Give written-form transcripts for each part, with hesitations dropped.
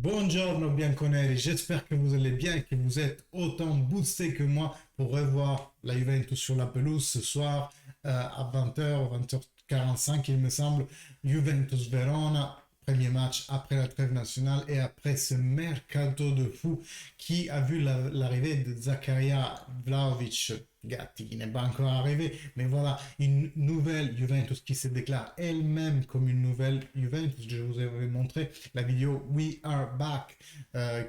Buongiorno bianconeri, j'espère que vous allez bien et que vous êtes autant boosté que moi pour revoir la Juventus sur la pelouse ce soir à 20h, 20h45 il me semble. Juventus Verona, premier match après la trêve nationale et après ce mercato de fou qui a vu l'arrivée de Zakaria Vlahovic. Gatti qui n'est pas encore arrivé, mais voilà, une nouvelle Juventus qui se déclare elle-même comme une nouvelle Juventus. Je vous avais montré la vidéo We Are Back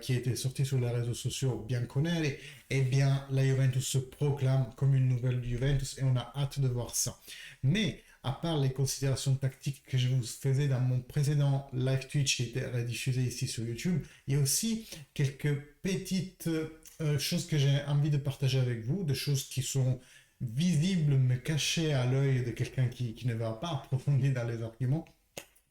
qui était sortie sur les réseaux sociaux bianconeri. Eh bien, la Juventus se proclame comme une nouvelle Juventus et on a hâte de voir ça. Mais à part les considérations tactiques que je vous faisais dans mon précédent live Twitch qui était rediffusé ici sur YouTube, il y a aussi quelques petites choses que j'ai envie de partager avec vous, des choses qui sont visibles mais cachées à l'œil de quelqu'un qui ne va pas approfondir dans les arguments.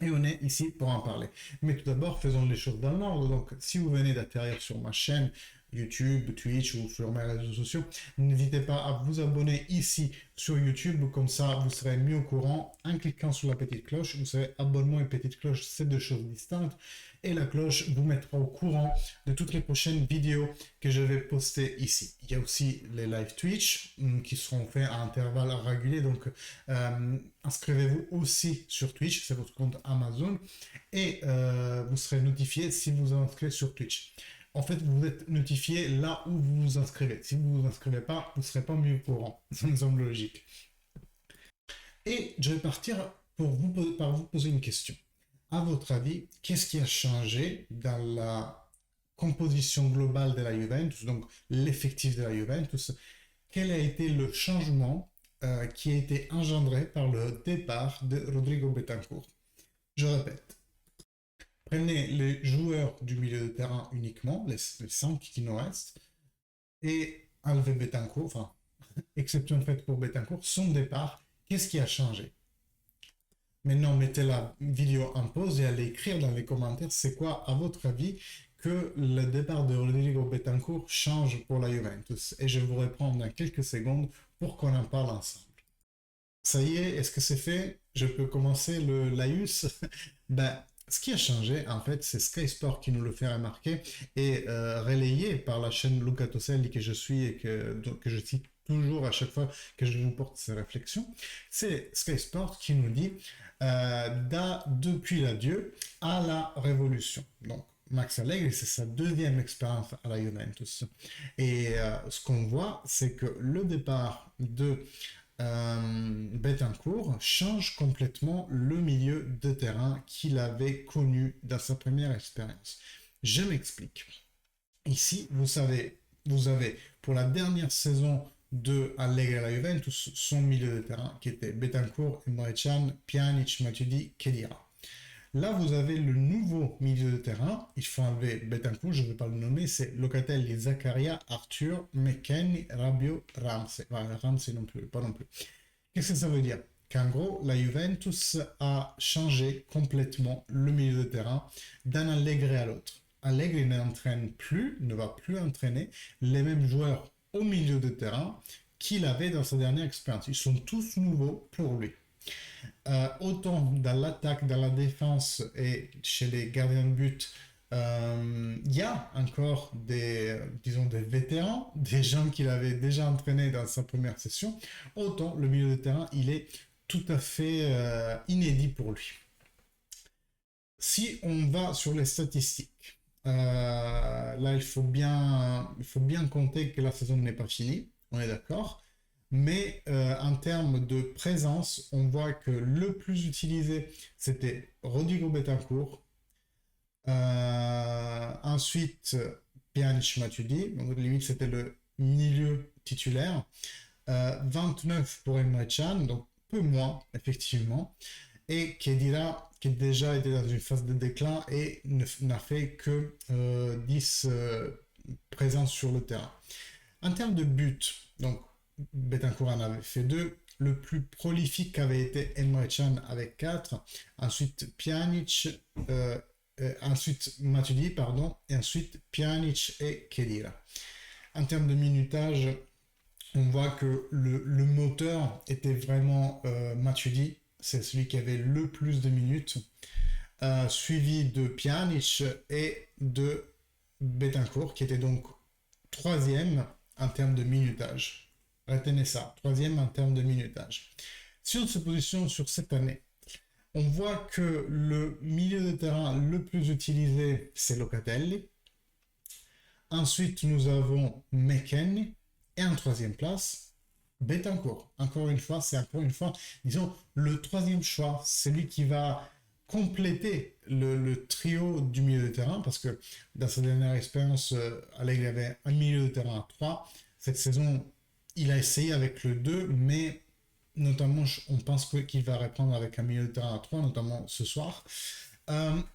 Et on est ici pour en parler. Mais tout d'abord, faisons les choses dans l'ordre. Donc, si vous venez d'atterrir sur ma chaîne YouTube, Twitch ou sur mes réseaux sociaux, n'hésitez pas à vous abonner ici sur YouTube. Comme ça, vous serez mis au courant en cliquant sur la petite cloche. Vous savez, abonnement et petite cloche, c'est deux choses distinctes. Et la cloche vous mettra au courant de toutes les prochaines vidéos que je vais poster ici. Il y a aussi les live Twitch qui seront faits à intervalles réguliers. Donc, inscrivez-vous aussi sur Twitch, c'est votre compte Amazon, et vous serez notifié si vous vous inscrivez sur Twitch. En fait, vous êtes notifié là où vous vous inscrivez. Si vous ne vous inscrivez pas, vous ne serez pas mis au courant. Ça me semble logique. Et je vais partir par vous poser une question. À votre avis, qu'est-ce qui a changé dans la composition globale de la Juventus, donc l'effectif de la Juventus? Quel a été le changement qui a été engendré par le départ de Rodrigo Betancourt? Je répète, prenez les joueurs du milieu de terrain uniquement, les 5 qui nous restent, et enlevez Betancourt, enfin, exception faite pour Betancourt, son départ, qu'est-ce qui a changé? Maintenant, mettez la vidéo en pause et allez écrire dans les commentaires c'est quoi, à votre avis, que le départ de Rodrigo Betancourt change pour la Juventus. Et je vous reprends dans quelques secondes pour qu'on en parle ensemble. Ça y est, est-ce que c'est fait? Je peux commencer le laïus? Ben, ce qui a changé, en fait, c'est Sky Sport qui nous le fait remarquer et relayé par la chaîne Luca Toselli que je suis et que je cite toujours à chaque fois que je vous porte ces réflexions. C'est Sky Sport qui nous dit depuis l'adieu à la révolution. Donc, Max Allegri, c'est sa deuxième expérience à la Juventus. Et ce qu'on voit, c'est que le départ de Betancourt change complètement le milieu de terrain qu'il avait connu dans sa première expérience. Je m'explique. Ici, vous avez pour la dernière saison de Allegri à la Juventus son milieu de terrain qui était Betancourt, Emre Can, Pjanic, Matuidi, Khedira. Là, vous avez le nouveau milieu de terrain. Il faut enlever Betancourt, je ne vais pas le nommer. C'est Locatelli, Zakaria, Arthur, McKennie, Rabiot, Ramsey. Voilà, Ramsey non plus, pas non plus. Qu'est-ce que ça veut dire? Qu'en gros, la Juventus a changé complètement le milieu de terrain d'un Allegri à l'autre. Allegri n'entraîne plus, ne va plus entraîner les mêmes joueurs au milieu de terrain qu'il avait dans sa dernière expérience. Ils sont tous nouveaux pour lui. Autant dans l'attaque, dans la défense et chez les gardiens de but, il y a encore disons, des vétérans, des gens qu'il avait déjà entraînés dans sa première session. Autant le milieu de terrain, il est tout à fait inédit pour lui. Si on va sur les statistiques, là il faut bien compter que la saison n'est pas finie, on est d'accord. Mais en termes de présence, on voit que le plus utilisé, c'était Rodrigo Betancourt. Ensuite, Pjanic Matuidi. Donc, limite, c'était le milieu titulaire. 29 pour Emre Can, donc peu moins, effectivement. Et Khedira, qui déjà était dans une phase de déclin et n'a fait que 10 présences sur le terrain. En termes de but, donc Betancourt en avait fait 2. Le plus prolifique avait été Emre Can avec 4. Ensuite Pjanic, ensuite Matuidi, pardon, et ensuite Pjanic et Khedira. En termes de minutage, on voit que le moteur était vraiment Matuidi. C'est celui qui avait le plus de minutes. Suivi de Pjanic et de Betancourt, qui était donc troisième en termes de minutage. Retenez ça, troisième en termes de minutage. Si on se positionne sur cette année, on voit que le milieu de terrain le plus utilisé, c'est Locatelli. Ensuite, nous avons McKennie. Et en troisième place, Betancourt. Encore une fois, disons, le troisième choix, c'est lui qui va compléter le trio du milieu de terrain, parce que dans sa dernière expérience, Allegri avait un milieu de terrain à 3. Cette saison, il a essayé avec le 2, mais notamment, on pense qu'il va reprendre avec un milieu de terrain à 3, notamment ce soir.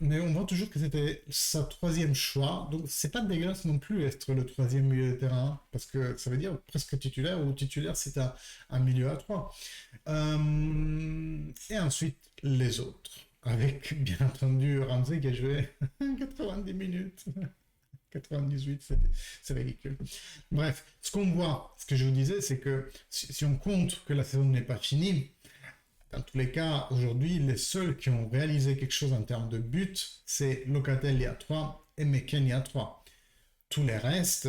Mais on voit toujours que c'était sa troisième choix, donc c'est pas dégueulasse non plus être le troisième milieu de terrain, parce que ça veut dire presque titulaire, ou titulaire c'est un milieu à 3. Et ensuite, les autres, avec bien entendu Ramsey qui a joué 90 minutes. 98, c'est ridicule. Bref, ce qu'on voit, ce que je vous disais, c'est que si on compte que la saison n'est pas finie, dans tous les cas, aujourd'hui, les seuls qui ont réalisé quelque chose en termes de buts, c'est Locatelli à 3 et McKennie à 3. Tous les restes,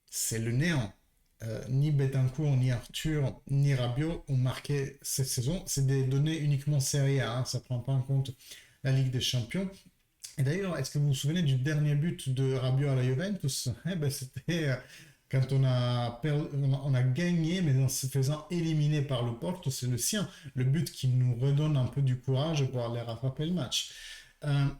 c'est le néant. Ni Betancourt, ni Arthur, ni Rabiot ont marqué cette saison. C'est des données uniquement Serie A, hein, ça ne prend pas en compte la Ligue des Champions. Et d'ailleurs, est-ce que vous vous souvenez du dernier but de Rabiot à la Juventus? C'était quand on a gagné, mais en se faisant éliminer par le Porto, c'est le sien. Le but qui nous redonne un peu du courage pour aller rattraper le match.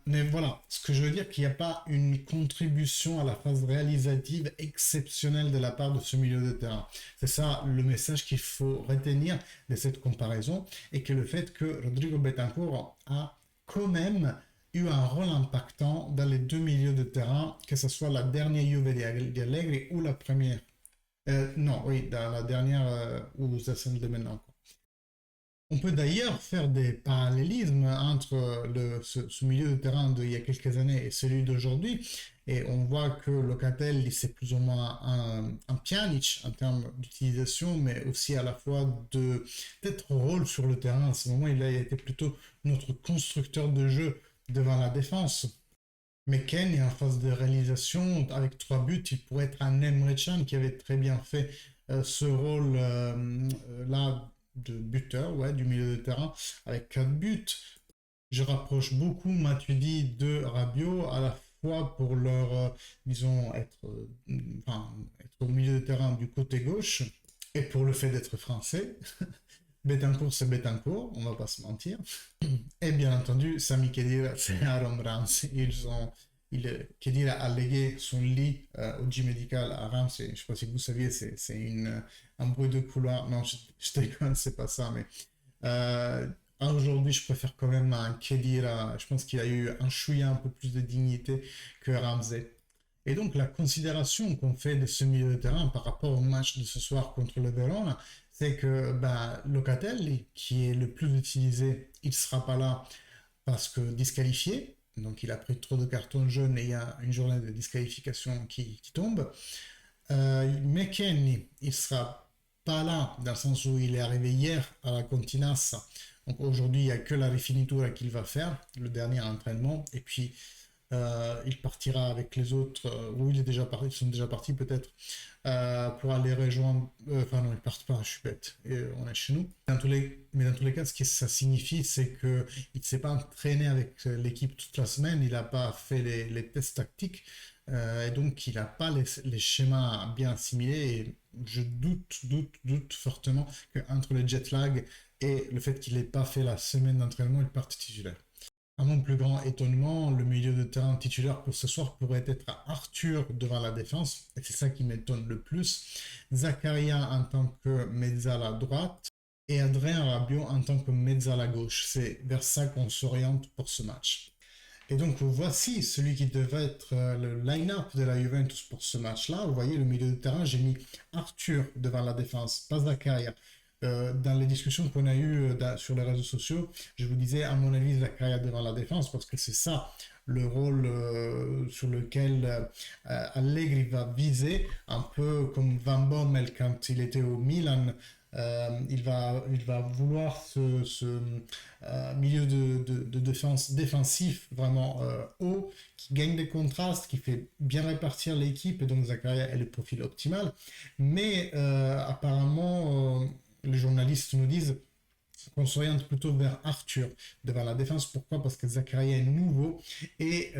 Mais voilà, ce que je veux dire, qu'il n'y a pas une contribution à la phase réalisative exceptionnelle de la part de ce milieu de terrain. C'est ça le message qu'il faut retenir de cette comparaison, et que le fait que Rodrigo Betancourt a quand même eu un rôle impactant dans les deux milieux de terrain, que ce soit la dernière Juve d'Allegri ou la première. Non, oui, dans la dernière où ça semble de maintenant. On peut d'ailleurs faire des parallélismes entre ce milieu de terrain d'il y a quelques années et celui d'aujourd'hui. Et on voit que Locatelli, c'est plus ou moins un Pjanic en termes d'utilisation, mais aussi à la fois d'être rôle sur le terrain. À ce moment, il a été plutôt notre constructeur de jeu devant la défense. Mais Ken est en phase de réalisation avec 3 buts. Il pourrait être un Emre Can qui avait très bien fait ce rôle là de buteur, ouais, du milieu de terrain avec 4 buts. Je rapproche beaucoup Matuidi de Rabiot à la fois pour leur, disons, être au milieu de terrain du côté gauche, et pour le fait d'être français. Betancourt, c'est Betancourt, on va pas se mentir. Et bien entendu, Sami Khedira, c'est Aaron Ramsey. Khedira a légué son lit au gym médical à Ramsey. Je ne sais pas si vous saviez, c'est un bruit de couloir. Non, je déconne, c'est pas ça. Mais aujourd'hui, je préfère quand même un Khedira. Je pense qu'il a eu un chouïa un peu plus de dignité que Ramsey. Et donc, la considération qu'on fait de ce milieu de terrain par rapport au match de ce soir contre le Verona, c'est que Locatelli, qui est le plus utilisé, il ne sera pas là parce que disqualifié. Donc, il a pris trop de cartons jaunes et il y a une journée de disqualification qui tombe. McKennie, il ne sera pas là dans le sens où il est arrivé hier à la Continas. Donc, aujourd'hui, il n'y a que la rifinitura qu'il va faire, le dernier entraînement. Et puis, il partira avec les autres, ou il est déjà parti, ils sont déjà partis peut-être, pour aller rejoindre. Enfin non, ils partent pas, je suis bête, et on est chez nous. Mais dans tous les cas, ce que ça signifie, c'est qu'il ne s'est pas entraîné avec l'équipe toute la semaine, il n'a pas fait les tests tactiques, et donc il n'a pas les schémas bien assimilés. Et je doute fortement qu'entre le jet lag et le fait qu'il n'ait pas fait la semaine d'entraînement, il parte titulaire. À mon plus grand étonnement, le milieu de terrain titulaire pour ce soir pourrait être Arthur devant la défense, et c'est ça qui m'étonne le plus. Zakaria en tant que mezzala droite, et Adrien Rabiot en tant que mezzala gauche. C'est vers ça qu'on s'oriente pour ce match. Et donc voici celui qui devait être le line-up de la Juventus pour ce match-là. Vous voyez le milieu de terrain, j'ai mis Arthur devant la défense, pas Zakaria. Dans les discussions qu'on a eues sur les réseaux sociaux, je vous disais, à mon avis, Zakaria devant la défense, parce que c'est ça le rôle sur lequel Allegri va viser, un peu comme Van Bommel quand il était au Milan. il va vouloir milieu de défense défensif vraiment haut, qui gagne des contrastes, qui fait bien répartir l'équipe, et donc Zakaria est le profil optimal. Mais apparemment, les journalistes nous disent qu'on s'oriente plutôt vers Arthur devant la défense. Pourquoi? Parce que Zakaria est nouveau et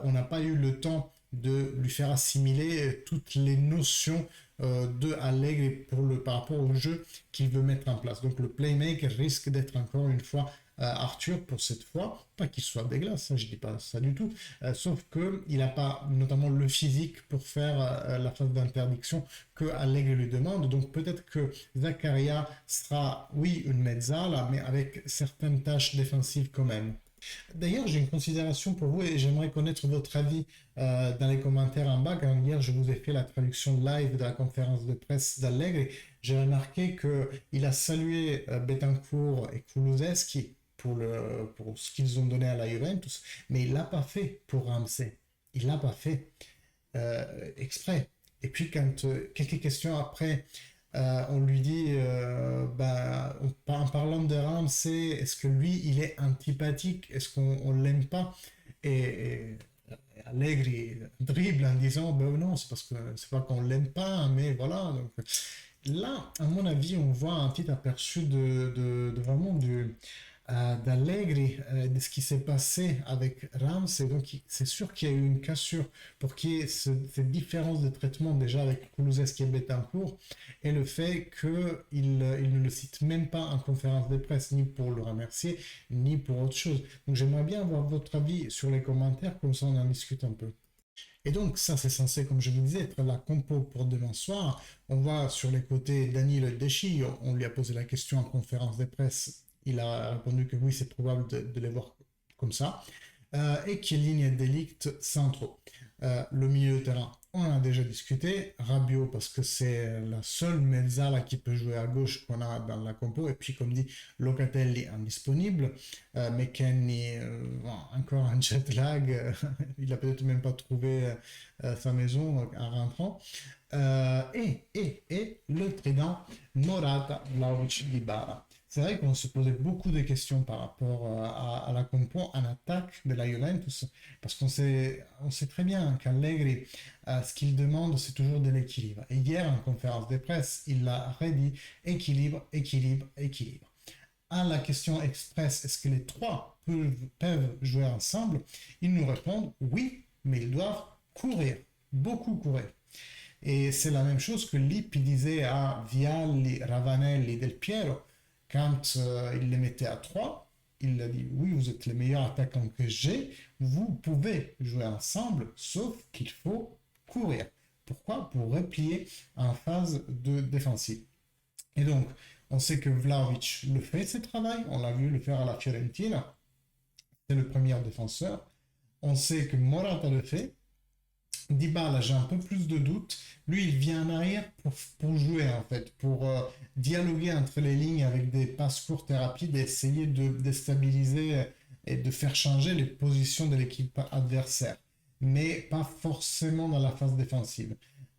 on n'a pas eu le temps de lui faire assimiler toutes les notions de Allegri par rapport au jeu qu'il veut mettre en place. Donc le playmaker risque d'être encore une fois Arthur pour cette fois. Pas qu'il soit dégueulasse, hein, je ne dis pas ça du tout. Sauf qu'il n'a pas notamment le physique pour faire la phase d'interdiction que Allegri lui demande. Donc peut-être que Zakaria sera, oui, une mezzala, mais avec certaines tâches défensives quand même. D'ailleurs, j'ai une considération pour vous et j'aimerais connaître votre avis dans les commentaires en bas. Car hier, je vous ai fait la traduction live de la conférence de presse d'Allegri. J'ai remarqué qu'il a salué Betancourt et Kulusevski pour ce qu'ils ont donné à la Juventus, mais il l'a pas fait pour Ramsey. Il l'a pas fait exprès. Et puis, quand quelques questions après, on lui dit, en parlant de Ramsey, est-ce que lui, il est antipathique? Est-ce qu'on l'aime pas? Et Allegri dribble en disant, ben non, c'est parce que c'est pas qu'on l'aime pas, mais voilà. Donc, là, à mon avis, on voit un petit aperçu de vraiment d'Allegri, de ce qui s'est passé avec Rams. Et donc, c'est sûr qu'il y a eu une cassure pour qu'il y ait cette différence de traitement déjà avec Kulusevski et Betancourt, et le fait qu'il ne le cite même pas en conférence de presse, ni pour le remercier, ni pour autre chose. Donc, j'aimerais bien avoir votre avis sur les commentaires, comme ça on en discute un peu. Et donc, ça, c'est censé, comme je vous disais, être la compo pour demain soir. On voit sur les côtés Daniel Deschy, on lui a posé la question en conférence de presse. Il a répondu que oui, c'est probable de les voir comme ça. Et Chiellini de Ligt centraux. Le milieu de terrain, on en a déjà discuté. Rabiot, parce que c'est la seule mezzala qui peut jouer à gauche qu'on a dans la compo. Et puis, comme dit, Locatelli indisponible. McKennie, encore un jet lag. Il a peut-être même pas trouvé sa maison en rentrant. Et le trident Morata, Vlahovic, Dybala. C'est vrai qu'on se posait beaucoup de questions par rapport à la compo en attaque de la Juventus, parce on sait très bien qu'Allegri, ce qu'il demande, c'est toujours de l'équilibre. Et hier, en conférence de presse, il l'a redit, équilibre, équilibre, équilibre. À la question express, est-ce que les trois peuvent jouer ensemble? Ils nous répondent oui, mais ils doivent courir, beaucoup courir. Et c'est la même chose que Lippi disait à Vialli, Ravanelli, Del Piero, quand il les mettait à 3, il a dit oui, vous êtes les meilleurs attaquants que j'ai, vous pouvez jouer ensemble, sauf qu'il faut courir. Pourquoi? Pour replier en phase de défensive. Et donc, on sait que Vlahovic le fait, ce travail, on l'a vu le faire à la Fiorentina, c'est le premier défenseur. On sait que Morata le fait. Dybala, j'ai un peu plus de doutes. Lui, il vient en arrière pour jouer, en fait, pour dialoguer entre les lignes avec des passes courtes et rapides et essayer de déstabiliser et de faire changer les positions de l'équipe adversaire. Mais pas forcément dans la phase défensive.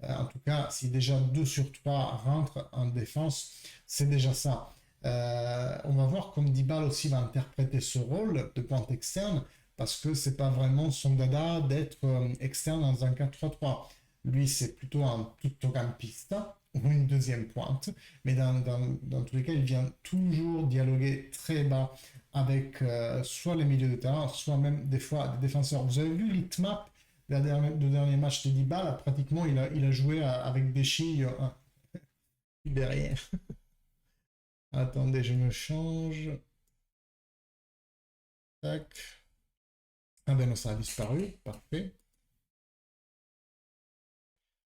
En tout cas, si déjà 2 sur 3 rentrent en défense, c'est déjà ça. On va voir comme Dybala aussi va interpréter ce rôle de pointe externe, parce que c'est pas vraiment son dada d'être externe dans un 4-3-3. Lui, c'est plutôt un tuttocampista ou une deuxième pointe, mais dans tous les cas, il vient toujours dialoguer très bas avec soit les milieux de terrain, soit même des fois des défenseurs. Vous avez vu l'hitmap le dernier match de Dybala, pratiquement il a joué avec des chilles derrière. Attendez, je me change. Tac. Ah ben non, ça a disparu, parfait.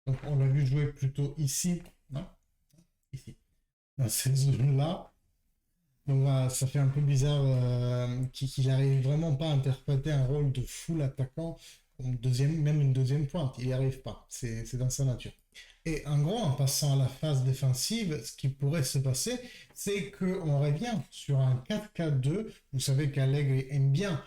Donc on l'a vu jouer plutôt ici, non? Ici, dans cette zone-là. Donc voilà, ça fait un peu bizarre qu'il n'arrive vraiment pas à interpréter un rôle de full attaquant, même une deuxième pointe, il n'y arrive pas, c'est dans sa nature. Et en gros, en passant à la phase défensive, ce qui pourrait se passer, c'est qu'on revient sur un 4-4-2. Vous savez qu'Allegri aime bien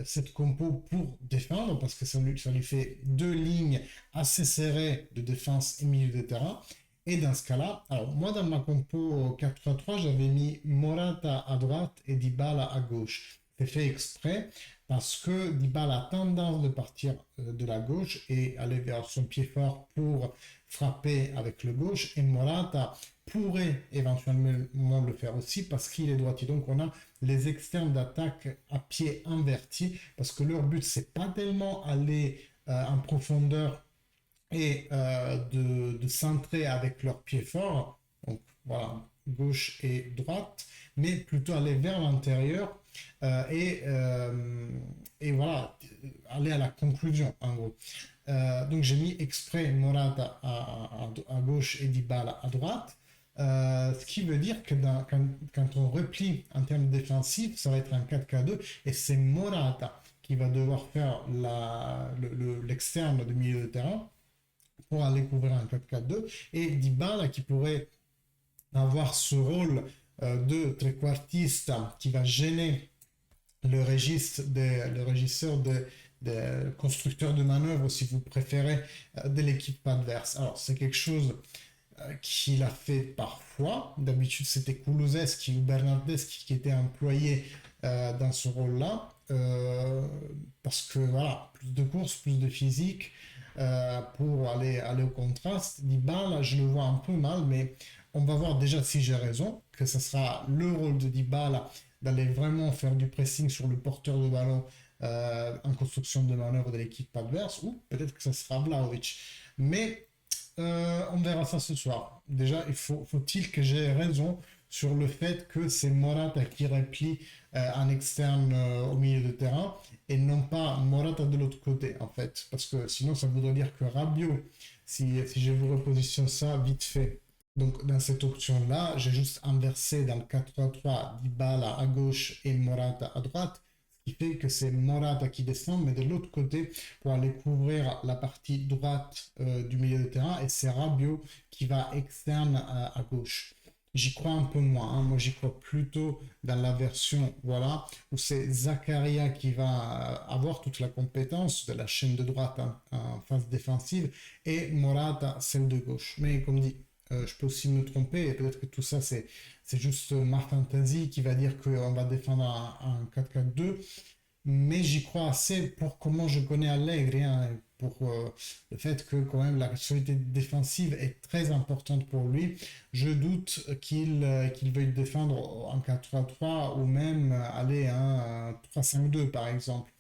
cette compo pour défendre, parce que ça lui fait deux lignes assez serrées de défense et milieu de terrain. Et dans ce cas-là, alors moi dans ma compo 4-3-3, j'avais mis Morata à droite et Dybala à gauche. C'est fait exprès parce que Dybala a tendance de partir de la gauche et aller vers son pied fort pour frapper avec le gauche. Et Morata pourrait éventuellement le faire aussi parce qu'il est droitier. Donc on a les externes d'attaque à pied inverti parce que leur but c'est pas tellement aller en profondeur et de centrer avec leurs pieds forts, donc voilà, gauche et droite, mais plutôt aller vers l'intérieur et voilà, aller à la conclusion en gros. Donc j'ai mis exprès Morata à gauche et Dybala à droite. Ce qui veut dire que quand on replie en termes défensifs, ça va être un 4-4-2 et c'est Morata qui va devoir faire l'externe du milieu de terrain pour aller couvrir un 4-4-2 et Dybala qui pourrait avoir ce rôle de trequartista qui va gêner le régisseur de constructeur de manœuvre, si vous préférez, de l'équipe adverse. Alors, c'est quelque chose qu'il a fait parfois. D'habitude, c'était Kulusevski ou Bernardeschi qui était employé dans ce rôle-là. Parce que voilà, plus de courses, plus de physique pour aller au contraste. Dybala, je le vois un peu mal, mais on va voir déjà si j'ai raison, que ce sera le rôle de Dybala d'aller vraiment faire du pressing sur le porteur de ballon en construction de manœuvre de l'équipe adverse, ou peut-être que ce sera Vlahovic. Mais on verra ça ce soir. Déjà, faut-il que j'ai raison sur le fait que c'est Morata qui replie en externe au milieu de terrain et non pas Morata de l'autre côté, en fait. Parce que sinon, ça voudrait dire que Rabiot, si je vous repositionne ça vite fait, donc dans cette option-là, j'ai juste inversé dans le 4-3-3 Dybala à gauche et Morata à droite, ce qui fait que c'est Morata qui descend, mais de l'autre côté pour aller couvrir la partie droite du milieu de terrain, et c'est Rabiot qui va externe à gauche. J'y crois un peu moins, hein. Moi j'y crois plutôt dans la version voilà, où c'est Zakaria qui va avoir toute la compétence de la chaîne de droite en phase défensive et Morata celle de gauche. Mais comme dit, je peux aussi me tromper et peut-être que tout ça c'est juste ma fantaisie qui va dire qu'on va défendre un 4-4-2, mais j'y crois assez pour comment je connais Allegri, hein, pour le fait que quand même la solidité défensive est très importante pour lui. Je doute qu'il veuille défendre en 4-3-3 ou même aller un 3-5-2 par exemple.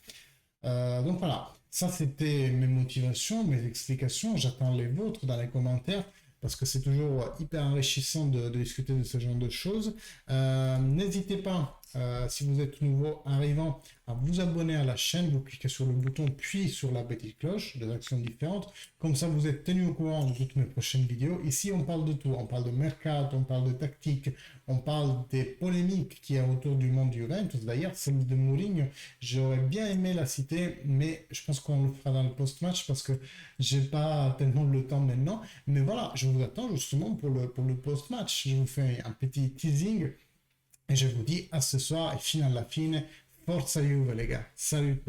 Donc voilà, ça c'était mes motivations, mes explications. J'attends les vôtres dans les commentaires parce que c'est toujours hyper enrichissant de discuter de ce genre de choses. N'hésitez pas, si vous êtes nouveau arrivant, à vous abonner à la chaîne. Vous cliquez sur le bouton puis sur la petite cloche, des actions différentes. Comme ça, vous êtes tenu au courant de toutes mes prochaines vidéos. Ici, on parle de tout. On parle de mercato, on parle de tactique, on parle des polémiques qu'il y a autour du monde du Juventus. D'ailleurs, celle de Mourinho, j'aurais bien aimé la citer, mais je pense qu'on le fera dans le post-match parce que j'ai pas tellement le temps maintenant. Mais voilà, je vous attends justement pour le post-match. Je vous fais un petit teasing et je vous dis à ce soir et fine alla fine. Forza Juve, les gars. Salut!